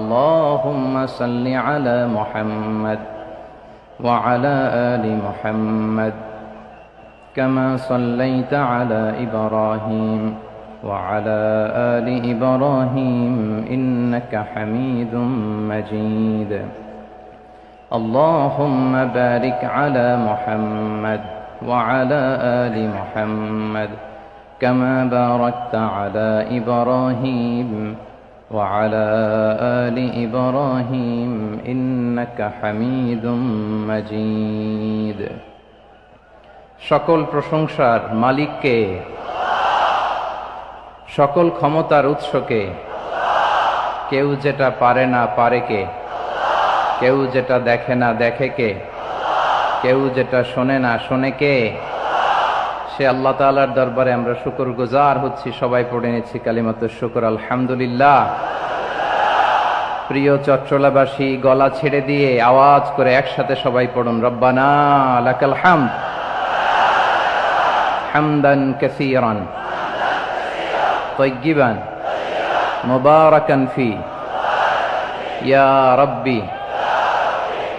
اللهم صل على محمد وعلى آل محمد كما صليت على إبراهيم وعلى آل إبراهيم إنك حميد مجيد اللهم بارك على محمد وعلى آل محمد كما باركت على إبراهيم وعلى آل إبراهيم إنك حميد مجيد সকল প্রশংসার মালিককে, সকল ক্ষমতার উৎসকে। কেউ যেটা পারে না পারে কে, কেউ যেটা দেখে না দেখে কে, কেউ যেটা শোনে না শোনে কে। সে আল্লাহ তাআলার দরবারে আমরা শুকরগুজার হচ্ছি। সবাই পড়ে নিচ্ছি কালিমাতুশ শুকর, আলহামদুলিল্লাহ। প্রিয় চট্টলাবাসী, গলা ছেড়ে দিয়ে আওয়াজ করে একসাথে সবাই পড়ুন, রব্বানা লাকাল হামদ হামদান কাসীরান তাইয়্যিবান মুবারাকান ফি ইয়া রাব্বি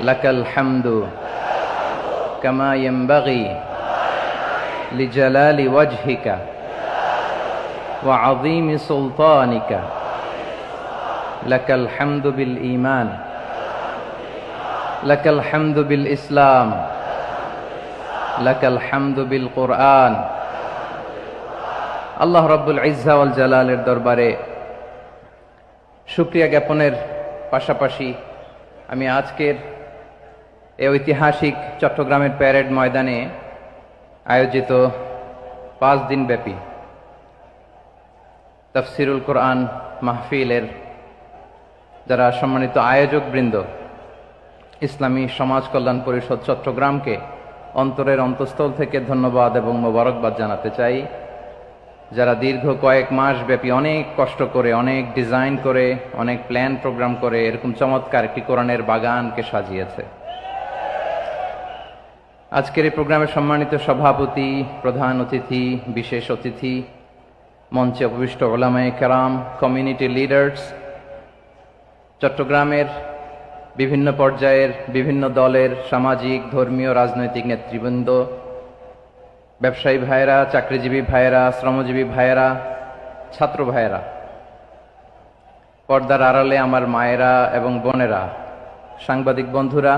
লাকাল হামদু কামা ইয়ানবাগি লিজালালি ওয়াজহিকা ওয়া আযীমি সুলতানিকা লাকাল হামদু বিল ঈমান লাকাল হামদু বিল ইসলাম লাকাল হামদু বিল কুরআন। আল্লাহ রাব্বুল ইজ্জা ওয়াল জালালের দরবারে শুকরিয়া জ্ঞাপনের পাশাপাশি আমি আজকের এই ঐতিহাসিক চট্টগ্রামের প্যারেড ময়দানে আয়োজিত 5 দিন ব্যাপী তাফসিরুল কোরআন মাহফিলের যারা সম্মানিত আয়োজক বৃন্দ, ইসলামী সমাজ কল্যাণ পরিষদ চট্টগ্রামকে অন্তরের অন্তঃস্থল থেকে ধন্যবাদ এবং মোবারকবাদ জানাতে চাই, যারা দীর্ঘ কয়েক মাস ব্যাপী অনেক কষ্ট করে, অনেক ডিজাইন করে, অনেক প্ল্যান প্রোগ্রাম করে এরকম চমৎকার একটি কোরআনের বাগানকে সাজিয়েছে। আজকের এই প্রোগ্রামের সম্মানিত সভাপতি, প্রধান অতিথি, বিশেষ অতিথি, মঞ্চে উপবিষ্ট উলামায়ে কেরাম, কমিউনিটি লিডার্স, চট্টগ্রামের বিভিন্ন পর্যায়ের বিভিন্ন দলের সামাজিক, ধর্মীয়, রাজনৈতিক নেতৃবৃন্দ, ব্যবসায়ী ভাইয়েরা, চাকরিজীবী ভাইয়েরা, শ্রমজীবী ভাইয়েরা, ছাত্র ভাইয়েরা, পর্দার আড়ালে আমার মায়েরা এবং বোনেরা, সাংবাদিক বন্ধুরা,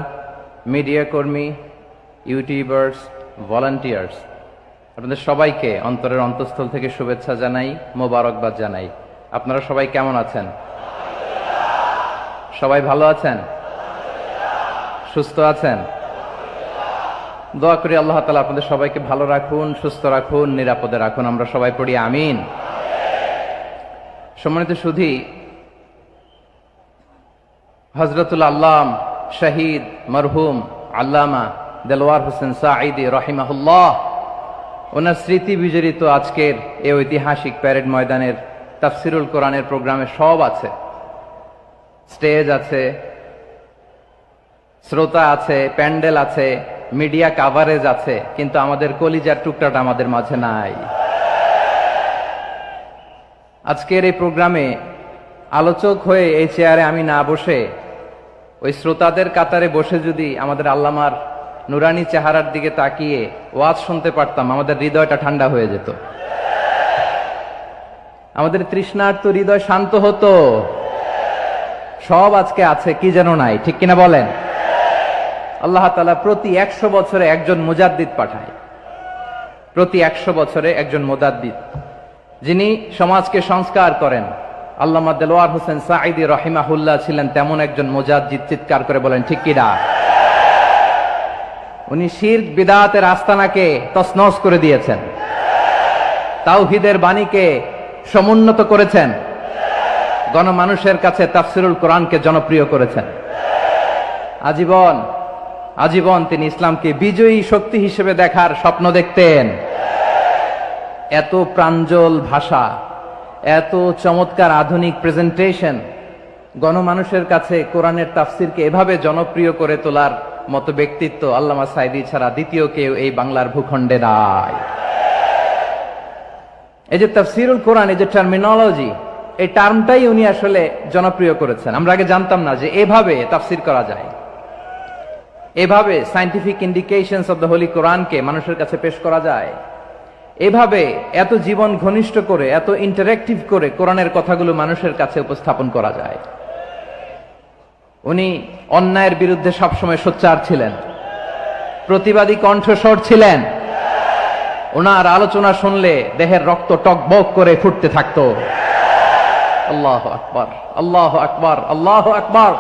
মিডিয়া কর্মী, ইউটিউবার্স, ভলান্টিয়ার্স, আপনাদের সবাইকে অন্তরের অন্তঃস্থল থেকে শুভেচ্ছা জানাই, মোবারকবাদ জানাই। আপনারা সবাই কেমন আছেন? সবাই ভালো আছেন? সুস্থ আছেন? দোয়া করি আল্লাহ তাআলা আপনাদের সবাইকে ভালো রাখুন, সুস্থ রাখুন, নিরাপদে রাখুন। আমরা সবাই পড়ি আমিন। সম্মানিত সুধী, হযরতুল আল্লাম শহীদ মরহুম আল্লামা দেলওয়ার হোসেন সাঈদী রাহিমাহুল্লাহ, ওনার স্মৃতি বিজড়িত আজকের এই ঐতিহাসিক প্যারেড ময়দানের তাফসিরুল কোরআনের প্রোগ্রামে সব আছে। স্টেজ আছে, শ্রোতা আছে, প্যান্ডেল আছে, মিডিয়া কাভারেজ আছে, কিন্তু আমাদের কলিজার টুকরাটা আমাদের মাঝে নাই। আজকের এই প্রোগ্রামে আলোচক হয়ে এই চেয়ারে আমি না বসে ওই শ্রোতাদের কাতারে বসে যদি আমাদের আল্লামার নুরানি চেহারার দিকে তাকিয়ে ওয়াজ শুনতে পারতাম, আমাদের হৃদয়টা ঠান্ডা হয়ে যেত, আমাদের তৃষ্ণার্ত হৃদয় শান্ত হতো। সব আজকে আছে, কি যেন নাই, ঠিক কিনা বলেন? আল্লাহ তাআলা প্রতি 100 বছরে একজন মুজাদ্দিদ পাঠায়, প্রতি 100 বছরে একজন মুজাদ্দিদ, যিনি সমাজকে সংস্কার করেন। আল্লামা দেলওয়ার হোসেন সাঈদী রাহিমাহুল্লাহ ছিলেন তেমন একজন মুজাদ্দিদ। চিৎকার করে বলেন ঠিক কিনা? উনি শিরক বিদআতের আস্তানাকে তছনছ করে দিয়েছেন, তাওহীদের বাণীকে সমুন্নত করেছেন, গণমানুষের কাছে তাফসিরুল কোরআনকে জনপ্রিয় করেছেন। আজীবন আজীবন তিনি ইসলামকে বিজয়ী শক্তি হিসেবে দেখার স্বপ্ন দেখতেন। এত প্রাঞ্জল ভাষা, এত চমৎকার আধুনিক প্রেজেন্টেশন, গণমানুষের কাছে কোরআনের তাফসিরকে এভাবে জনপ্রিয় করে তোলার মতো ব্যক্তিত্ব আল্লামা সাঈদী ছাড়া দ্বিতীয় কেউ এই বাংলার ভূখণ্ডে নাই। এই যে তাফসিরুল কোরআন, এই যে টার্মিনোলজি, এই টার্মটাই উনি আসলে জনপ্রিয় করেছেন। আমরা আগে জানতাম না যে এভাবে তাফসির করা যায়, এভাবে scientific indications of the Holi কোরআনকে মানুষের কাছে পেশ করা যায়, এভাবে এত জীবন ঘনিষ্ঠ করে, এত ইন্টারেক্টিভ করে কোরআনের কথাগুলো মানুষের কাছে উপস্থাপন করা যায়। উনি অন্যায়ের বিরুদ্ধে সবসময় সোচ্চার ছিলেন, প্রতিবাদী কণ্ঠস্বর ছিলেন। ওনার আলোচনা শুনলে দেহের রক্ত টকবক করে ফুটতে থাকতো। আল্লাহু আকবার, আল্লাহু আকবার, আল্লাহু আকবার।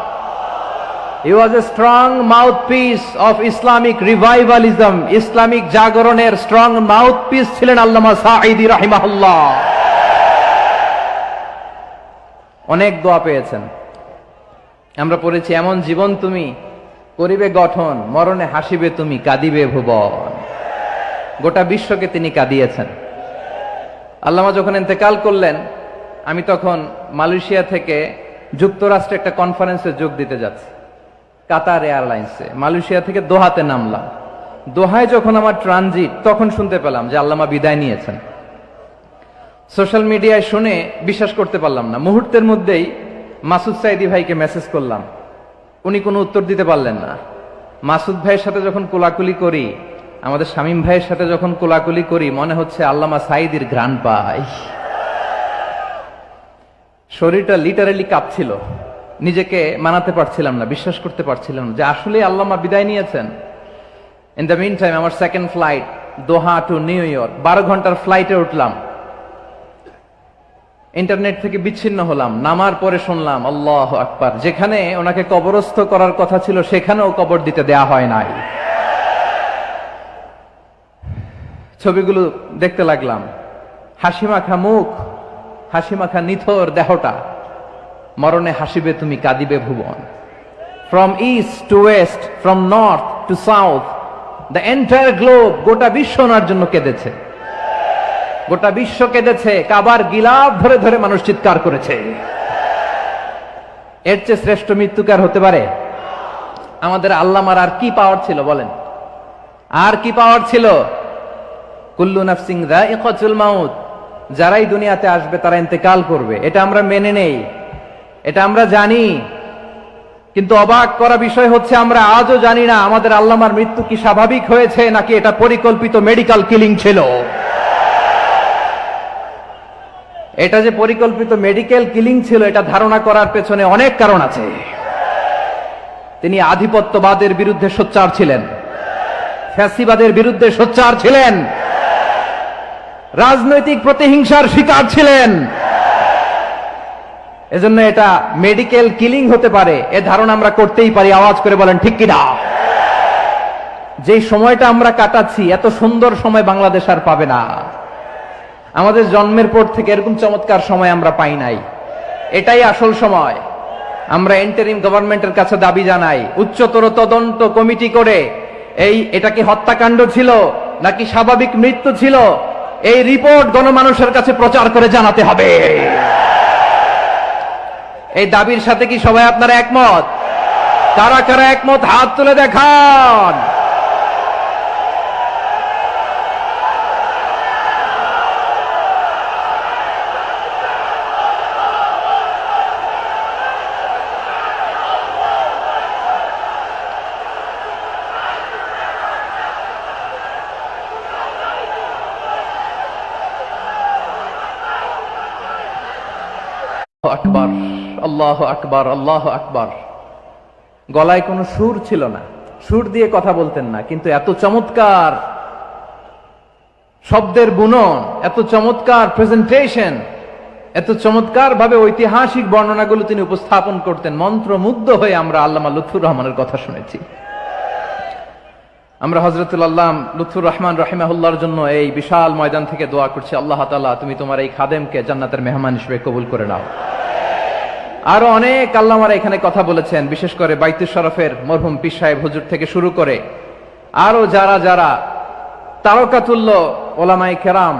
He was a strong mouthpiece of Islamic revivalism. Islamic জাগরণের স্ট্রং মাউথপিস ছিলেন আল্লামা সাঈদী রাহিমাহুল্লাহ। অনেক দোয়া পেয়েছেন। আমরা পড়েছি, এমন জীবন তুমি করিবে গঠন, মরণে হাসিবে তুমি, কাঁদিবে ভুবন। গোটা বিশ্বকে তিনি কাঁদিয়েছেন। আল্লামা যখন ইন্তেকাল করলেন, আমি তখন মালয়েশিয়া থেকে যুক্তরাষ্ট্রে একটা কনফারেন্সে যোগ দিতে যাচ্ছি, কাতার এয়ারলাইন্সে। মালয়েশিয়া থেকে দোহাতে নামলাম। দোহায় যখন আমার ট্রানজিট, তখন শুনতে পেলাম যে আল্লামা বিদায় নিয়েছেন। সোশ্যাল মিডিয়ায় শুনে বিশ্বাস করতে পারলাম না। মুহূর্তের মধ্যেই মাসুদ সাইদি ভাইকে মেসেজ করলাম, উনি কোনো উত্তর দিতে পারলেন না। মাসুদ ভাইয়ের সাথে যখন কোলাকুলি করি, আমাদের শামীম ভাইয়ের সাথে যখন কোলাকুলি করি, মনে হচ্ছে আল্লামা সাইদির ঘ্রাণ পাই। শরীরটা লিটারালি কাঁপছিল, নিজেকে মানাতে পারছিলাম না, বিশ্বাস করতে পারছিলাম না যে আসলে আল্লামা বিদায় নিয়েছেন। ইন দ্য মিন টাইম আমার সেকেন্ড ফ্লাইট দোহা টু নিউ ইয়র্ক, 12 ঘন্টার ফ্লাইটে উঠলাম। ইন্টারনেট থেকে বিচ্ছিন্ন হলাম। নামার পরে শুনলাম আল্লাহু আকবার, যেখানে ওনাকে কবরস্থ করার কথা ছিল সেখানেও কবর দিতে দেয়া হয় নাই। ছবিগুলো দেখতে লাগলাম, হাসিমাখা মুখ, হাসিমাখা নিথর দেহটা, মরণে হাসিবে তুমি, কাঁদিবে ভুবন। From east to west, from north to south, the entire globe, গোটা বিশ্ব ওনার জন্য কেঁদেছে। গোটা বিশ্ব কেঁদেছে, কাবার গিলাফ ধরে ধরে মানুষ চিৎকার করেছে। এর চেয়ে শ্রেষ্ঠ মৃত্যুকার হতে পারে? আমাদের আল্লামার আর কি পাওয়ার ছিল বলেন? আর কি পাওয়ার ছিল? কুল্লু নাফসিন যায়িকাতুল মাউত, যারাই দুনিয়াতে আসবে তারা ইন্তেকাল করবে, এটা আমরা মেনে নেই, এটা আমরা জানি। কিন্তু অবাক করা বিষয় হচ্ছে, আমরা আজও জানি না আমাদের আল্লামার মৃত্যু কি স্বাভাবিক হয়েছে নাকি এটা পরিকল্পিত মেডিকেল কিলিং ছিল। এটা যে পরিকল্পিত মেডিকেল কিলিং ছিল, এটা ধারণা করার পেছনে অনেক কারণ আছে। তিনি আধিপত্যবাদের বিরুদ্ধে সোচ্চার ছিলেন, ফ্যাসিবাদের বিরুদ্ধে সোচ্চার ছিলেন, রাজনৈতিক প্রতিহিংসার শিকার ছিলেন। এজন্য এটা মেডিকেল কিলিং হতে পারে, এ ধারণা আমরা করতেই পারি। আওয়াজ করে বলেন ঠিক কিনা? যে সময়টা আমরা কাটাচ্ছি, এত সুন্দর সময় বাংলাদেশ আর পাবে না। আমাদের জন্মের পর থেকে এরকম চমৎকার সময় আমরা পাই নাই। এটাই আসল সময়। আমরা ইন্টারিম গভর্নমেন্টের কাছে দাবি জানাই, উচ্চতর তদন্ত কমিটি করে এটা কি হত্যাকাণ্ড ছিল নাকি স্বাভাবিক মৃত্যু ছিল, এই রিপোর্ট গণমানুষের কাছে প্রচার করে জানাতে হবে। এই দাবির সাথে কি সবাই আপনারা একমত? কারা কারা একমত হাত তুলে দেখান। আকবার, আল্লাহু আকবার, আল্লাহু আকবার। গলায় কোনো সুর ছিল না, সুর দিয়ে কথা বলতেন না, কিন্তু এত চমৎকার শব্দের বুনন, এত চমৎকার প্রেজেন্টেশন, এত চমৎকার ভাবে ঐতিহাসিক বর্ণনাগুলো তিনি উপস্থাপন করতেন। মন্ত্রমুগ্ধ হয়ে আমরা আল্লামা লুৎফুর রহমানের কথা শুনেছি। আমরা হযরতুল আল্লাম লুৎফুর রহমান রাহিমাহুল্লাহর জন্য এই বিশাল ময়দান থেকে দোয়া করছি, আল্লাহ তাআলা তুমি তোমার এই খাদেমকে জান্নাতের মেহমান হিসেবে কবুল করে নাও। আরো অনেক আল্লামারা এখানে কথা বলেছেন, বিশেষ করে বাইতুল শরফের মরহুম পীর সাহেব হুজুর থেকে শুরু করে আরো যারা যারা তারকাতুল্য ওলামায়ে কেরাম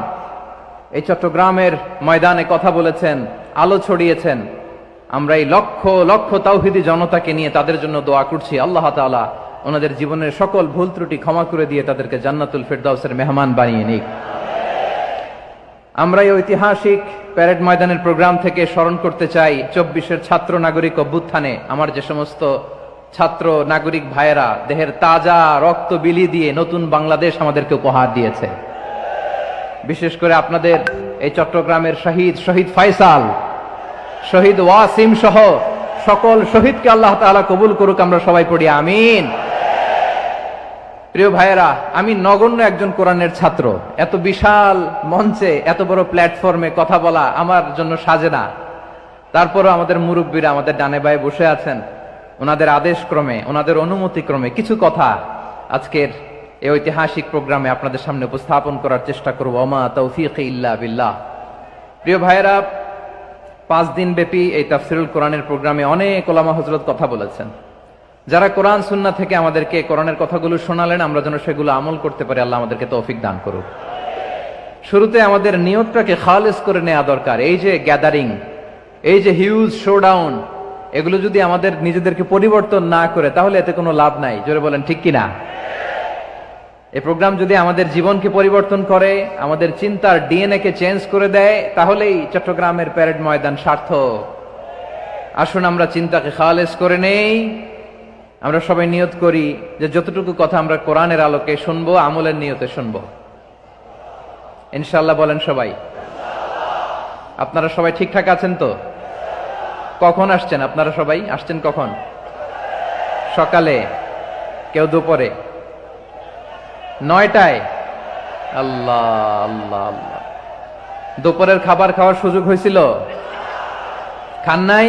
এই চট্টগ্রামের ময়দানে কথা বলেছেন, আলো ছড়িয়েছেন। আমরা এই লক্ষ লক্ষ তাওহীদি জনতাকে নিয়ে তাদের জন্য দোয়া করছি, আল্লাহ তাআলা ওনাদের জীবনের সকল ভুল ত্রুটি ক্ষমা করে দিয়ে তাদেরকে জান্নাতুল ফিরদাউসের মেহমান বানিয়ে নিক। আমরা এই ঐতিহাসিক প্যারেড ময়দানের প্রোগ্রাম থেকে স্মরণ করতে চাই 24-এর ছাত্র নাগরিক অভ্যুত্থানে আমার যে সমস্ত ছাত্র নাগরিক ভাইয়েরা দেহের তাজা রক্ত বিলি দিয়ে নতুন বাংলাদেশ আমাদেরকে উপহার দিয়েছে। বিশেষ করে আপনাদের এই চট্টগ্রামের শহীদ ফাইসাল, শহীদ ওয়াসিম সহ সকল শহীদকে আল্লাহ তাআলা কবুল করুক, আমরা সবাই পড়ি আমিন। প্রিয় ভাইয়েরা, আমি নগণ্য একজন কোরআনের ছাত্র, এত বিশাল মঞ্চে এত বড় প্ল্যাটফর্মে কথা বলা আমার জন্য সাজে না। তারপরও আমাদের মুরব্বীরা আমাদের ডানে বায়ে বসে আছেন, ওনাদের আদেশ ক্রমে, ওনাদের অনুমতি ক্রমে কিছু কথা আজকের এই ঐতিহাসিক প্রোগ্রামে আপনাদের সামনে উপস্থাপন করার চেষ্টা করব। ওমা তৌফিক ইল্লা বিল্লাহ। প্রিয় ভাইয়েরা, 5 দিন ব্যাপী এই তাফসিরুল কোরআনের প্রোগ্রামে অনেক ওলামা হযরত কথা বলেছেন। যারা কোরআন সুন্নাহ থেকে আমাদেরকে কোরআনের কথাগুলো শোনালেন, আমরা যেন সেগুলো আমল করতে পারি, আল্লাহ আমাদেরকে তৌফিক দান করুক। শুরুতে আমাদের নিয়তটাকে খালেস করে নেওয়া দরকার। এই যে গ্যাদারিং, এই যে হিউজ শোডাউন, এগুলো যদি আমাদের নিজেদেরকে পরিবর্তন না করে তাহলে এতে কোনো লাভ নাই। জোরে বলেন ঠিক কিনা? এই প্রোগ্রাম যদি আমাদের জীবনকে পরিবর্তন করে, আমাদের চিন্তার ডিএনএ কে চেঞ্জ করে দেয়, তাহলেই চট্টগ্রামের প্যারেড ময়দান সার্থক। আসুন আমরা চিন্তাকে খালেস করে নেই। আমরা সবাই নিয়ত করি যে যতটুকু কথা আমরা কোরআনের আলোকে শুনবো, আমলের নিয়তে শুনবো ইনশাআল্লাহ। বলেন সবাই। আপনারা সবাই ঠিকঠাক আছেন তো? কখন আসছেন আপনারা? সবাই আসছেন কখন? সকালে, কেউ দুপুরে, 9টায়? আল্লাহ আল্লাহ আল্লাহ। দুপুরের খাবার খাওয়ার সুযোগ হয়েছিল? খান নাই?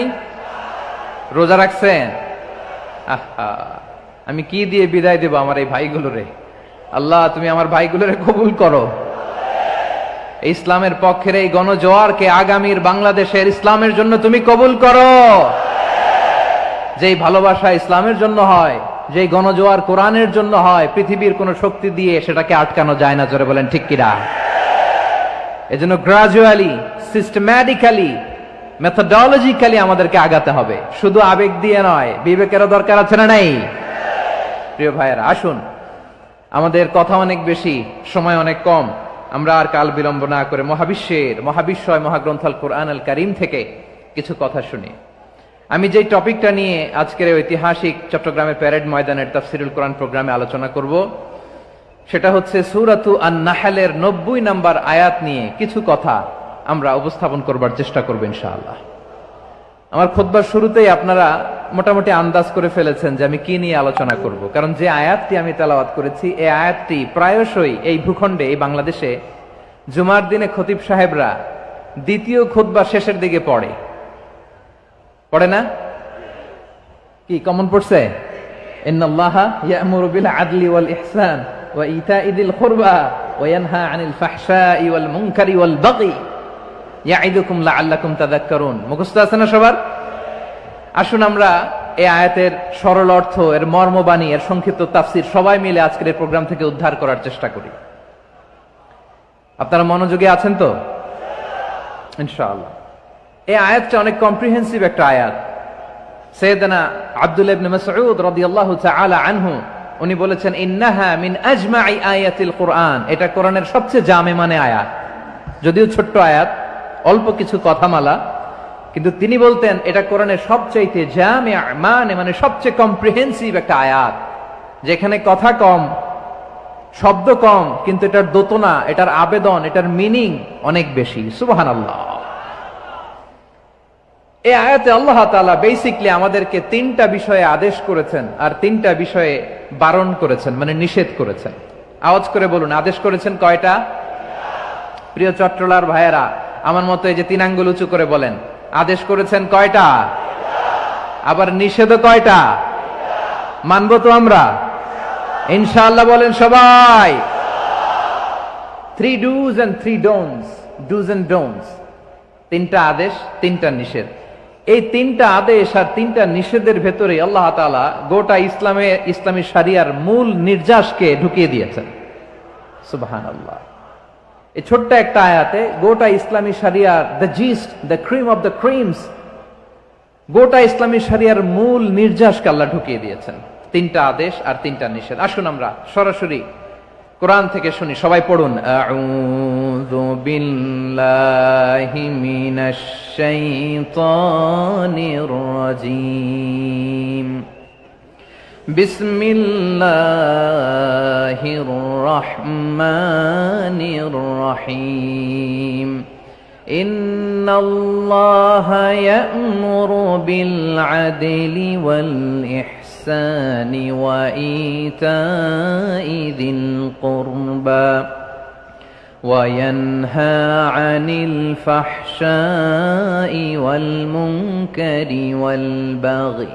রোজা রাখছেন? আহা, আমি কি দিয়ে বিদায় দেব আমার এই ভাইগুলোরে? আল্লাহ তুমি আমার ভাইগুলোরে কবুল করো। ইসলামের পক্ষের এই গণজোয়ারকে আগামীর বাংলাদেশের ইসলামের জন্য তুমি কবুল করো। যেই ভালোবাসা ইসলামের জন্য হয়, যেই গণজোয়ার কোরআনের জন্য হয়, পৃথিবীর কোন শক্তি দিয়ে সেটাকে আটকানো যায় না। জোরে বলেন ঠিক কিনা? এজন্য গ্রাজুয়ালি, সিস্টেম্যাটিক্যালি, মেথোডোলজিক্যালি আমাদেরকে আগাতে হবে, শুধু আবেগ দিয়ে নয়। বিবেকেরও দরকার আছে না নাই? প্রিয় ভাইয়েরা, আসুন, আমাদের কথা অনেক বেশি, সময় অনেক কম, আমরা আর কাল বিলম্ব না করে মহাবিশ্বয় মহাগ্রন্থ আল কোরআন আল কারীম থেকে কিছু কথা শুনি। আমি যে টপিকটা নিয়ে আজকের ঐতিহাসিক চট্টগ্রামের প্যারেড ময়দানের তাফসিরুল কোরআন প্রোগ্রামে আলোচনা করব, সেটা হচ্ছে সূরাতু আন-নাহলের 90 নম্বর আয়াত নিয়ে কিছু কথা আমরা উপস্থাপন করবার চেষ্টা করব ইনশাআল্লাহ। আমার খুতবার শুরুতেই আপনারা মোটামুটি আন্দাজ করে ফেলেছেন যে আমি কি নিয়ে আলোচনা করব, কারণ যে আয়াতটি আমি তেলাওয়াত করেছি এই আয়াতটি প্রায়শই এই ভূখণ্ডে, এই বাংলাদেশে জুমার দিনে খতিব সাহেবরা দ্বিতীয় খুতবা শেষের দিকে পড়ে না? কি কমন পড়ছে? ইন্নাল্লাহা ইয়া'মুরু বিল আদলি ওয়াল ইহসান ওয়া ইতা'i যিল কুরবা ওয়া ইয়ানহা আনিল ফাহশাই ওয়াল মুনকারি ওয়াল বাগি ইয়া'iদুকুম লাআল্লাকুম তাযাক্কারুন। মুখস্থ আছে না সবার? আসুন আমরা এই আয়াতের সরল অর্থ, এর মর্মবাণী, এর সংক্ষিপ্ত তাফসীর সবাই মিলে আজকের এই প্রোগ্রাম থেকে উদ্ধার করার চেষ্টা করি। আপনারা মনোযোগী আছেন তো? ইনশাআল্লাহ। এই আয়াতটা অনেক কম্প্রিহেন্সিভ একটা আয়াত। সাইয়েদনা আব্দুল্লাহ ইবনে মাসউদ রাদিয়াল্লাহু তাআলা আনহু উনি বলেছেন, ইন্নাহা মিন আজমাই আয়াতিল কুরআন। এটা কোরআনের সবচেয়ে জামে মানে আয়াত। যদিও ছোট্ট আয়াত, অল্প কিছু কথামালা, কিন্তু তিনি বলতেন এটা কোরআনের সবচাইতে জামে মানে সবচেয়ে কম্প্রিহেন্সিভ একটা আয়াত, যেখানে কথা কম, শব্দ কম, কিন্তু এটার দোতনা, এটার আবেদন, এটার মিনিং অনেক বেশি। সুবহানাল্লাহ। এই আয়াতে আল্লাহ তাআলা বেসিকলি আমাদেরকে 3টা বিষয়ে আদেশ করেছেন আর 3টা বিষয়ে বারণ করেছেন, মানে নিষেধ করেছেন। আওয়াজ করে বলুন, আদেশ করেছেন কয়টা? প্রিয় চট্টলার ভাইয়েরা, আমার মতো এই যে 3 আঙ্গুল উঁচু করে বলেন, আদেশ করেছেন কয়টা? আবার নিষেধও কয়টা? মানবো তো আমরা ইনশাআল্লাহ? বলেন সবাই। 3 do's and 3 don'ts, do's and don'ts। 3টা আদেশ, 3টা নিষেধ। এই 3টা আদেশ আর 3টা নিষেধের ভেতরে আল্লাহ তাআলা গোটা ইসলামী শরিয়ার মূল নির্যাসকে ঢুকিয়ে দিয়েছেন। সুবহানাল্লাহ। এই ছোট্ট একটা আয়াতে গোটা ইসলামী শরিয়ার, the gist, the cream of the creams, গোটা ইসলামী শরিয়ার মূল নির্যাসকে আল্লাহ ঢুকিয়ে দিয়েছেন। 3টা আদেশ আর 3টা নিষেধ। আসুন আমরা সরাসরি কোরআন থেকে শুনি, সবাই পড়ুন। আউযু বিল্লাহি মিনাশ শাইতানির রাজীম। বিসমিল্লাহির রহমানির রহিম। ইন্নাল্লাহা ইয়া'মুরু বিল আদলি ওয়াল ইহসানি ওয়া ইতাই যিল কুরবা ওয়া ইয়ানহা আনিল ফাহশাই ওয়াল মুনকারি ওয়াল বাগি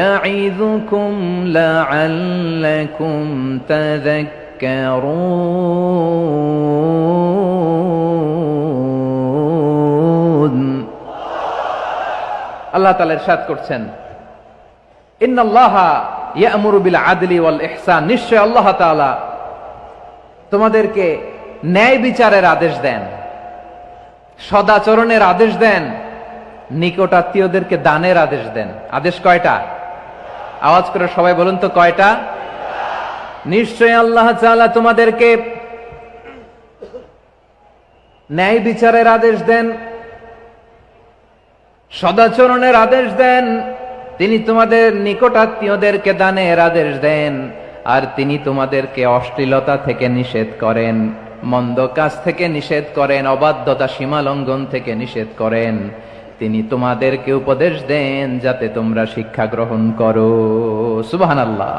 يعظكم لعلكم تذكرون। আল্লাহ তাআলা ইরশাদ করছেন, ইন্নাল্লাহা ইয়া'মুরু বিল আদলি ওয়াল ইহসান, নিশ্চয় আল্লাহ তাআলা তোমাদেরকে ন্যায় বিচারের আদেশ দেন, সদাচরণের আদেশ দেন, নিকটাত্মীয়দেরকে দানের আদেশ দেন। আদেশ কয়টা? আওয়াজ করে সবাই বলুন তো, কয়টা? নিশ্চয় আল্লাহ তাআলা তোমাদেরকে ন্যায় বিচারের আদেশ দেন, সদাচরণের আদেশ দেন, তিনি তোমাদের নিকটাত্মীয়দেরকে দানের আদেশ দেন, আর তিনি তোমাদেরকে অশ্লীলতা থেকে নিষেধ করেন, মন্দ কাজ থেকে নিষেধ করেন, অবাধ্যতা সীমা লঙ্ঘন থেকে নিষেধ করেন। তিনি তোমাদেরকে উপদেশ দেন যাতে তোমরা শিক্ষা গ্রহণ করো। সুবহানাল্লাহ।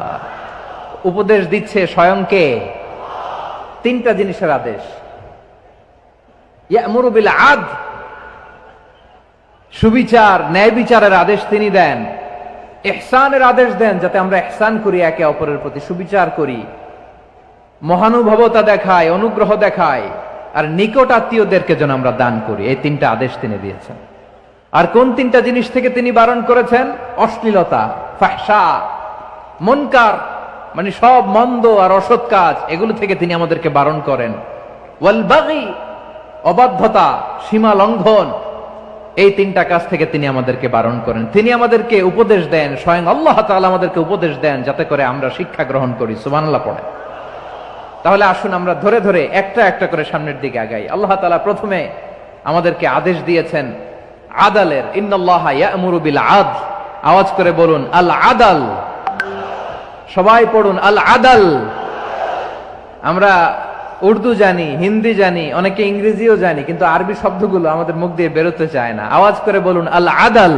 উপদেশ দিচ্ছে স্বয়ং কে? তিনটা জিনিসের আদেশ। ইয়া'মুরু বিল আদল, সুবিচার ন্যায় বিচারের আদেশ তিনি দেন। ইহসানের আদেশ দেন, যাতে আমরা ইহসান করি, একে অপরের প্রতি সুবিচার করি, মহানুভবতা দেখায়, অনুগ্রহ দেখায়, আর নিকট আত্মীয়দেরকে যেন আমরা দান করি। এই তিনটা আদেশ তিনি দিয়েছেন। আর কোন তিনটা জিনিস থেকে তিনি বারণ করেছেন? অশ্লীলতা, ফাহশা, মুনকার, মানে সব মন্দ আর অসৎ কাজ, এগুলো থেকে তিনি আমাদেরকে বারণ করেন। ওয়াল বাগি, অবাধ্যতা, সীমা লঙ্ঘন, এই তিনটা কাজ থেকে তিনি আমাদেরকে বারণ করেন। তিনি আমাদেরকে উপদেশ দেন, স্বয়ং আল্লাহ তাআলা আমাদেরকে উপদেশ দেন যাতে করে আমরা শিক্ষা গ্রহণ করি। সুবহানাল্লাহ পড়ে। তাহলে আসুন আমরা ধরে ধরে একটা একটা করে সামনের দিকে আগাই। আল্লাহ তাআলা প্রথমে আমাদেরকে আদেশ দিয়েছেন আদালের। ইন্নাল্লাহা ইয়া'মুরু বিল আদল। আওয়াজ করে বলুন আল আদাল। সবাই পড়ুন আল আদাল। আমরা উর্দু জানি, হিন্দি জানি, অনেকে ইংরেজিও জানি, কিন্তু আরবি শব্দগুলো আমাদের মুখ দিয়ে বেরোতে চায় না। আওয়াজ করে বলুন আল আদাল।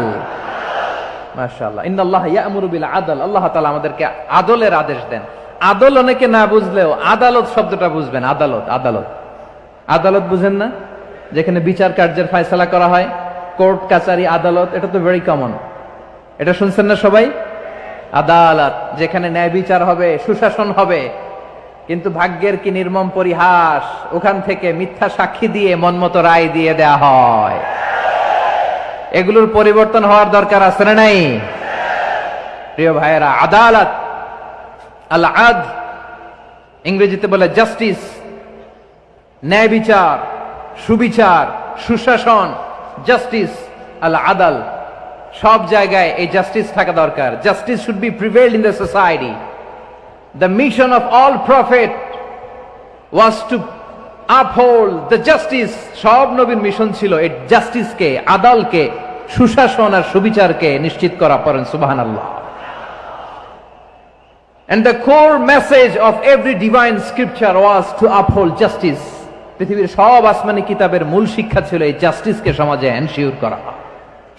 মাশাআল্লাহ। ইন্নাল্লাহা ইয়া'মুরু বিল আদল। আল্লাহ তাআলা আমাদেরকে আদলের আদেশ দেন। আদল অনেকে না বুঝলেও আদালত শব্দটা বুঝবেন। আদালত, আদালত, আদালত বুঝেন না? যেখানে বিচার কার্যের ফয়সালা করা হয়, কোর্ট কাচারি আদালত, এটা তো ভেরি কমন। এটা শুনছেন না সবাই? আদালত, যেখানে ন্যায় বিচার হবে, সুশাসন হবে। কিন্তু ভাগ্যের কি নির্মম পরিহাস, ওখান থেকে মিথ্যা সাক্ষী দিয়ে মনমতো রায় দিয়ে দেয়া হয়। এগুলোর পরিবর্তন হওয়ার দরকার আছে না নাই? প্রিয় ভাইয়েরা, আদালত, আল আদল, ইংরেজিতে বলে জাস্টিস, ন্যায় বিচার, সুবিচার, সুশাসন, জাস্টিস, আল আদাল, সব জায়গায় এই জাস্টিস থাকা দরকার। Justice should be prevailed in the society. The mission of all prophet was to uphold the justice. সব নবীর মিশন ছিল এই জাস্টিসকে, আদালকে, সুশাসন আর সুবিচারকে নিশ্চিত করা। পড়েন সুবহানাল্লাহ। And the core message of every divine scripture was to uphold justice. পৃথিবীর সব আসমানি কিতাবের মূল শিক্ষা ছিল এই জাস্টিসকে সমাজে এনশিওর করা,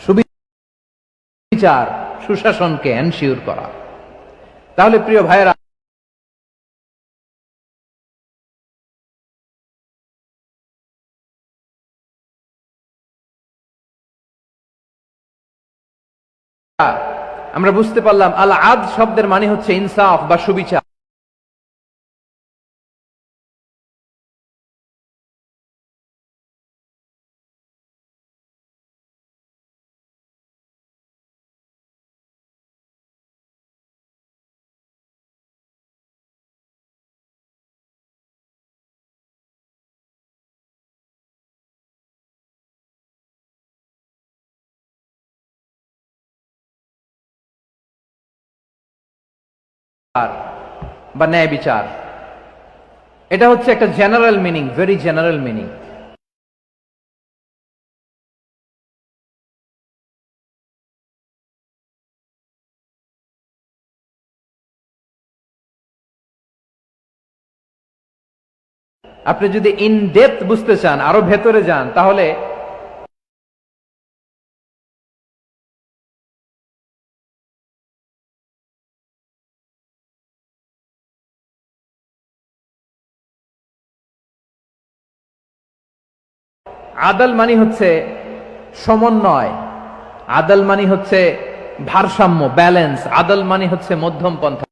সুবিচার, সুশাসনকে এনশিওর করা। তাহলে প্রিয় ভাইয়েরা, আমরা বুঝতে পারলাম আল আদ শব্দের মানে হচ্ছে ইনসাফ বা সুবিচার। বা ন্যায় বিচার। এটা হচ্ছে একটা general meaning, very general meaning. আপনি যদি ইন ডেপথ বুঝতে চান, আরো ভেতরে যান, তাহলে আদল মানে হচ্ছে সমন্বয়, আদল মানে হচ্ছে ভারসাম্য, ব্যালেন্স। আদল মানে হচ্ছে মধ্যম পন্থা।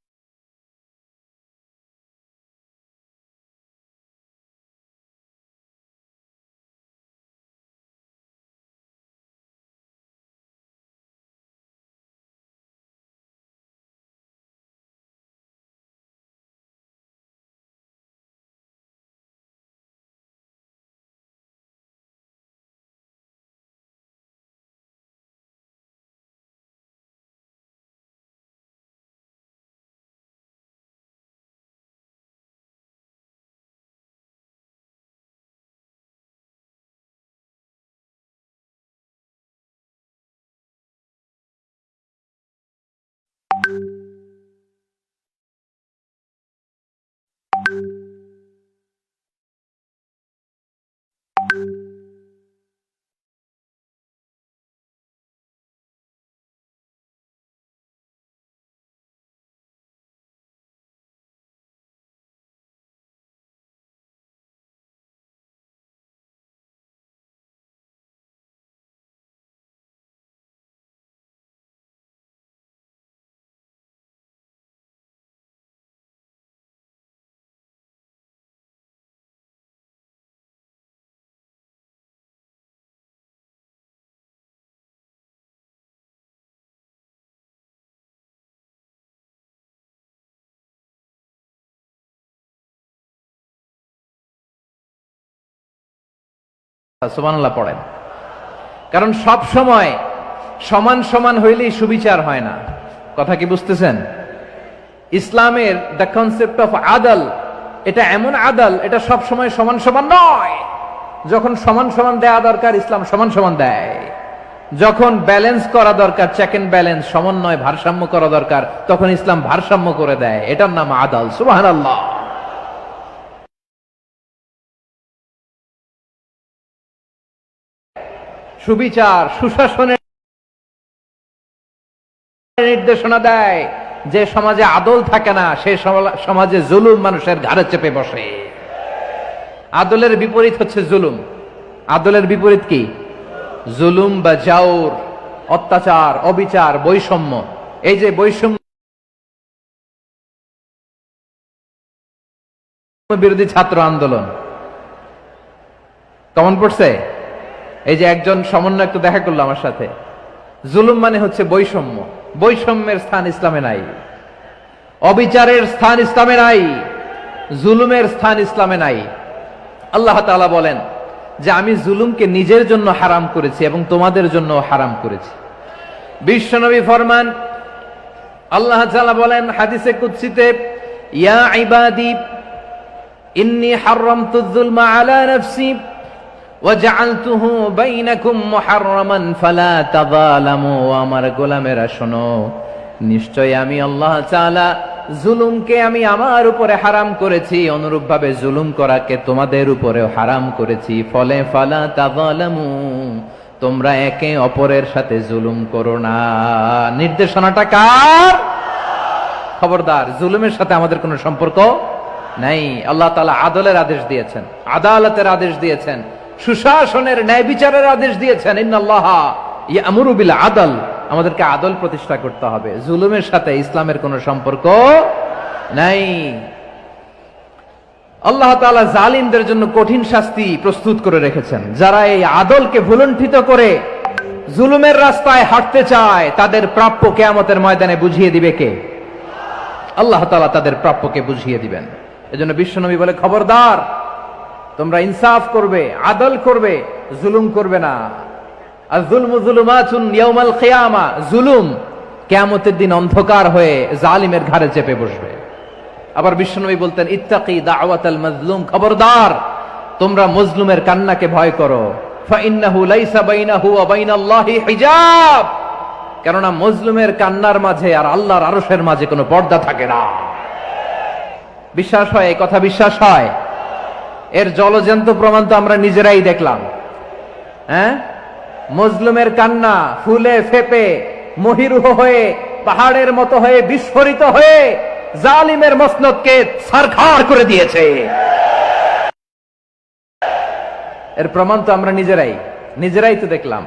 সুবহানাল্লাহ পড়েন। কারণ সব সময় সমান সমান হইলেই সুবিচার হয় না। কথা কি বুঝতেছেন? ইসলামের দ্য কনসেপ্ট অফ আদল, এটা এমন আদল, এটা সব সময় সমান সমান নয়। যখন সমান সমান দেয়া দরকার, ইসলাম সমান সমান দেয়। যখন ব্যালেন্স করা দরকার, চেক এন্ড ব্যালেন্স, সমন্বয়, ভারসাম্য করা দরকার, তখন ইসলাম ভারসাম্য করে দেয়। এটার নাম আদল। সুবহানাল্লাহ। সুবিচার, সুশাসনের নির্দেশনা দেয়। যে সমাজে আদল থাকে না, সেই সমাজে জুলুম মানুষের ঘাড়ে চেপে বসে। আদলের বিপরীত হচ্ছে জুলুম। আদলের বিপরীত কি? জুলুম বা জাওর, অত্যাচার, অবিচার, বৈষম্য। এই যে বৈষম্য বিরোধী ছাত্র আন্দোলন কেমন পড়ছে? এই যে একজন সমন্বয় একটু দেখা করলো আমার সাথে। জুলুম মানে হচ্ছে বৈষম্য। বৈষম্যের স্থান ইসলামে নাই, অবিচারের স্থান ইসলামে নাই, জুলুমের স্থান ইসলামে নাই। আল্লাহ তাআলা বলেন যে আমি জুলুমকে নিজের জন্য হারাম করেছি এবং তোমাদের জন্য হারাম করেছি। বিশ্বনবী ফরমান, আল্লাহ তাআলা বলেন হাদিসে কুদসিতে, ইয়া ইবাদি ইন্নী হারামতুয যুলমা আলা নাফসি ওয়াজআলতুহু বাইনাকুম মুহাররামান ফালা তাযালামু। আমার গোলামেরা শোনো, নিশ্চয় আমি আল্লাহ তাআলা জুলুমকে আমি আমার উপরে হারাম করেছি, অনুরূপভাবে জুলুম করাকে তোমাদের উপরেও হারাম করেছি। ফলে ফালা তাযালামু, তোমরা একে অপরের সাথে জুলুম করো না। নির্দেশনাটা কার? খবরদার, জুলুমের সাথে আমাদের কোনো সম্পর্ক নাই। আল্লাহ তাআলা আদলের আদেশ দিয়েছেন, আদালতের আদেশ দিয়েছেন, সুশাসনের, ন্যায় বিচারের আদেশ দিয়েছেন। ইন্নাল্লাহা ইয়ামুরু বিল আদল, আমাদেরকে আদল প্রতিষ্ঠা করতে হবে। জুলুমের সাথে ইসলামের কোনো সম্পর্ক নাই। আল্লাহ তাআলা জালিমদের জন্য কঠিন শাস্তি প্রস্তুত করে রেখেছেন। যারা এই আদলকে ভুলুণ্ঠিত করে জুলুমের রাস্তায় হাঁটতে চায়, তাদের প্রাপ্য কিয়ামতের ময়দানে বুঝিয়ে দিবে কে? আল্লাহ তাআলা তাদের প্রাপ্যকে বুঝিয়ে দিবেন। এজন্য বিশ্বনবী বলে, খবরদার, তোমরা ইনসাফ করবে, আদল করবে, জুলুম করবে না। আর যুলমু যুলুমাতুন ইয়াউমাল কিয়ামা, জুলুম কিয়ামতের দিন অন্ধকার হয়ে জালিমের ঘাড়ে চেপে বসবে। আবার বিশ্বনবী বলতেন ইত্তাকি দাওয়াতাল মাজলুম, খবরদার তোমরা মজলুমের কান্নাকে ভয় করো, ফাইন্নাহু লাইসা বাইনাহু ওয়া বাইনাল্লাহি হিজাব, কেননা মজলুমের কান্নার মাঝে আর আল্লাহর আরশের মাঝে কোনো পর্দা থাকে না। বিশ্বাস হয়? এই কথা বিশ্বাস হয়? এর জলজ্যান্ত প্রমাণ তো আমরা নিজেরাই দেখলাম। হ্যাঁ, মজলুমের কান্না ফুলে ফেপে মহিরুহ হয়ে পাহাড়ের মতো হয়ে বিস্ফোরিত হয়ে জালিমের মসনদকে ছারখার করে দিয়েছে। এর প্রমাণ তো আমরা নিজেরাই তো দেখলাম।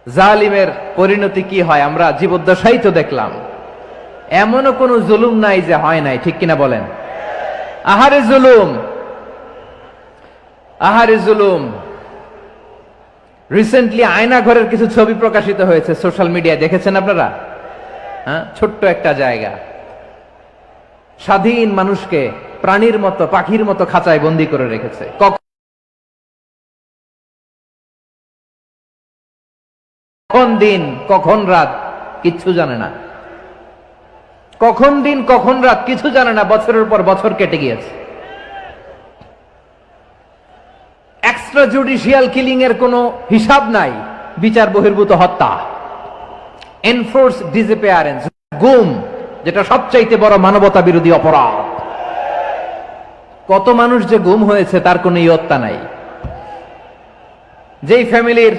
জালিমের পরিণতি কি হয় আমরা জীবদ্দশাই তো দেখলাম। এমনও কোন জুলুম নাই যে হয় নাই, ঠিক কিনা বলেন? আহারে জুলুম, আহারে জুলুম। রিসেন্টলি আয়না ঘরের কিছু ছবি প্রকাশিত হয়েছে সোশ্যাল মিডিয়ায়, দেখেছেন আপনারা? হ্যাঁ, ছোট্ট একটা জায়গা, স্বাধীন মানুষকে প্রাণীর মতো পাখির মতো খাঁচায় বন্দী করে রেখেছে। কখন দিন কখন রাত কিচ্ছু জানে না, কখন দিন কখন রাত কিছু জানে না, বছরের পর বছর কেটে গিয়েছে। এক্সট্রা জুডিশিয়াল কিলিং এর কোনো হিসাব নাই, বিচার বহির্ভূত হত্যা, এনফোর্স ডিসঅ্যাপিয়ারেন্স, গুম, যেটা সবচাইতে বড় মানবতা বিরোধী অপরাধ। কত মানুষ যে গুম হয়েছে তার কোনো ইয়ত্তা নাই। যেই ফ্যামিলির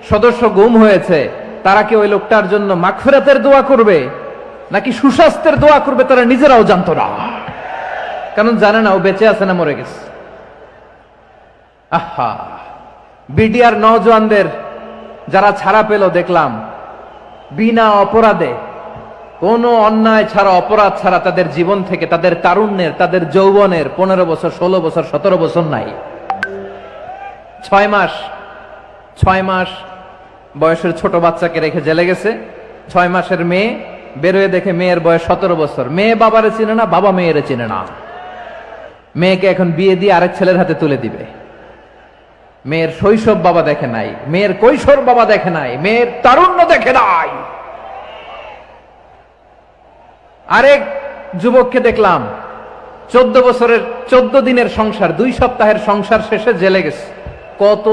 সদস্য গুম হয়েছে তারা কি ওই লোকটার জন্য মাগফিরাতের দোয়া করবে নাকি সুস্বাস্থ্যের দোয়া করবে তারা নিজেরাও জানতো না, কারণ জানে না ও বেঁচে আছে না মরে গেছে। আহা, বিডিআর নওজওয়ানদের যারা ছাড়া পেল দেখলাম, বিনা অপরাধে কোনো অন্যায় ছাড়া অপরাধ ছাড়া তাদের জীবন থেকে, তাদের তারুণ্যের, তাদের যৌবনের 15 বছর 16 বছর 17 বছর নাই, 6 মাস বয়সের ছোট বাচ্চাকে রেখে জেলে গেছে। 6 মাসের মেয়ে বেরোয় দেখে মেয়ের বয়স 17 বছর। মেয়ে বাবারে চিনে না, বাবা মেয়েরে চিনে না। মেয়েকে এখন বিয়ে দিয়ে আরেক ছেলের হাতে তুলে দিবে। মেয়ের শৈশব বাবা দেখে নাই, মেয়ের কৈশোর বাবা দেখে নাই, মেয়ের তারুণ্য দেখে নাই। আরেক যুবককে দেখলাম 14 বছরের 14 দিনের সংসার, 2 সপ্তাহের সংসার শেষে জেলে গেছে। কত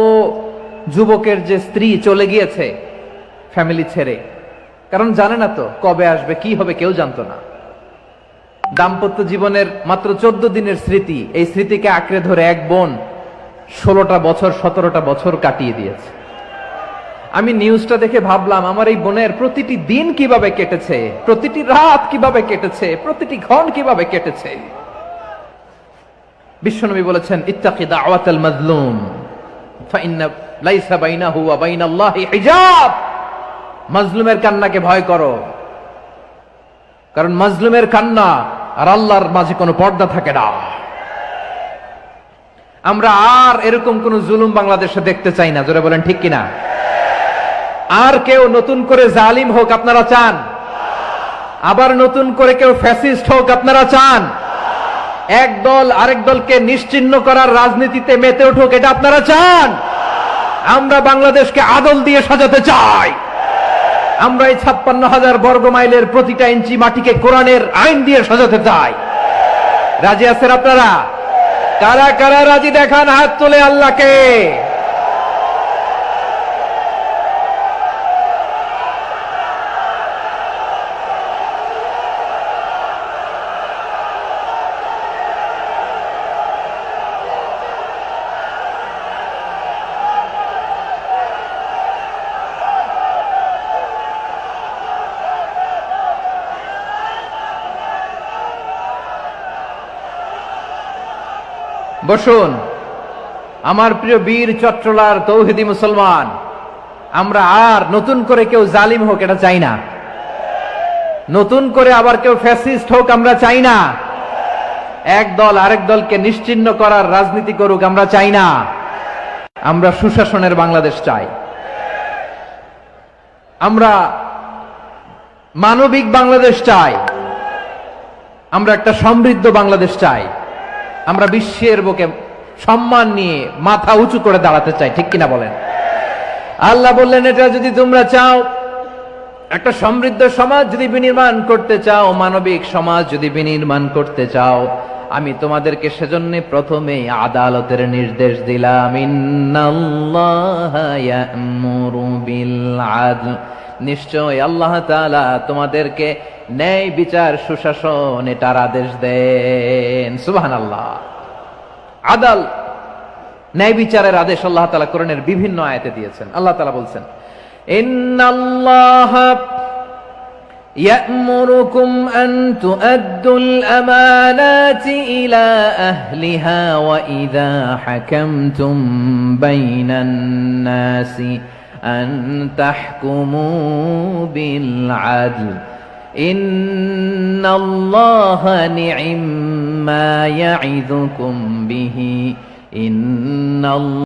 যুবকের যে স্ত্রী চলে গিয়েছে ফ্যামিলি ছেড়ে, কারণ জানে না তো কবে আসবে কি হবে, কেউ জানতো না। দাম্পত্য জীবনের মাত্র 14 দিনের স্মৃতি, এই স্মৃতিকে আঁকড়ে ধরে এক বোন 16টা বছর 17টা বছর কাটিয়ে দিয়েছে। আমি নিউজটা দেখে ভাবলাম আমার এই বোনের প্রতিটি দিন কিভাবে কেটেছে, প্রতিটি রাত কিভাবে কেটেছে, প্রতিটি ক্ষণ কিভাবে কেটেছে। বিশ্বনবী বলেছেন ইত্তাকি দাওয়াতাল মাজলুম ফাইন্না লাইসা বাইনাহু ওয়া বাইনাল্লাহি হিজাব, মাজলুমের কান্নাকে ভয় করো, কারণ মাজলুমের কান্না আর আল্লাহর মাঝে কোনো পর্দা থাকে না। আমরা আর এরকম কোন জুলুম বাংলাদেশে দেখতে চাই না, জোরে বলেন ঠিক কিনা? আর কেউ নতুন করে জালিম হোক আপনারা চান? আবার নতুন করে কেউ ফ্যাসিস্ট হোক আপনারা চান? এক দল আরেক দলকে নিশ্চিহ্ন করার রাজনীতিতে মেতে উঠুক এটা আপনারা চান? আমরা বাংলাদেশকে আদল দিয়ে সাজাতে চাই। আমরা এই 56,000 বর্গ মাইলের প্রতিটা ইঞ্চি মাটিকে কোরআনের আইন দিয়ে সাজাতে চাই। রাজি আছেন আপনারা? কারা কারা রাজি দেখান হাত তুলে আল্লাহকে। বসুন আমার প্রিয় বীর চট্টলার তৌহিদি মুসলমান, আমরা আর নতুন করে কেউ জালিম হোক এটা চাই না, নতুন করে আবার কেউ ফ্যাসিস্ট হোক আমরা চাই না, এক দল আরেক দলকে নিশ্চিহ্ন করার রাজনীতি করুক আমরা চাই না। আমরা সুশাসনের বাংলাদেশ চাই, আমরা মানবিক বাংলাদেশ চাই, আমরা একটা সমৃদ্ধ বাংলাদেশ চাই, আমরা বিশ্বের বুকে সম্মান নিয়ে মাথা উঁচু করে দাঁড়াতে চাই, ঠিক কিনা বলেন? আল্লাহ বললেন এটা যদি তোমরা চাও একটা সমৃদ্ধ সমাজ যদি বিনির্মাণ করতে চাও, মানবিক সমাজ যদি বিনির্মাণ করতে চাও, আমি তোমাদেরকে সেজন্য প্রথমে আদালতের নির্দেশ দিলাম। ইন্নাল্লাহা ইয়া'মুরু বিল আদল, নিশ্চয় আল্লাহ তাআলা তোমাদেরকে ন্যায় বিচার, সুশাসন এটার আদেশ দেন। সুবহানাল্লাহ। আদাল, ন্যায় বিচারের আদেশ আল্লাহ তাআলা কোরআনের বিভিন্ন আয়াতে দিয়েছেন। আল্লাহ তাআলা বলছেন, ইন্নাল্লাহা يأمركم أن تؤدوا الأمانات إلى أهلها وإذا حكمتم بين الناس أن تحكموا بالعدل إن الله نعم ما يعظكم به إن الله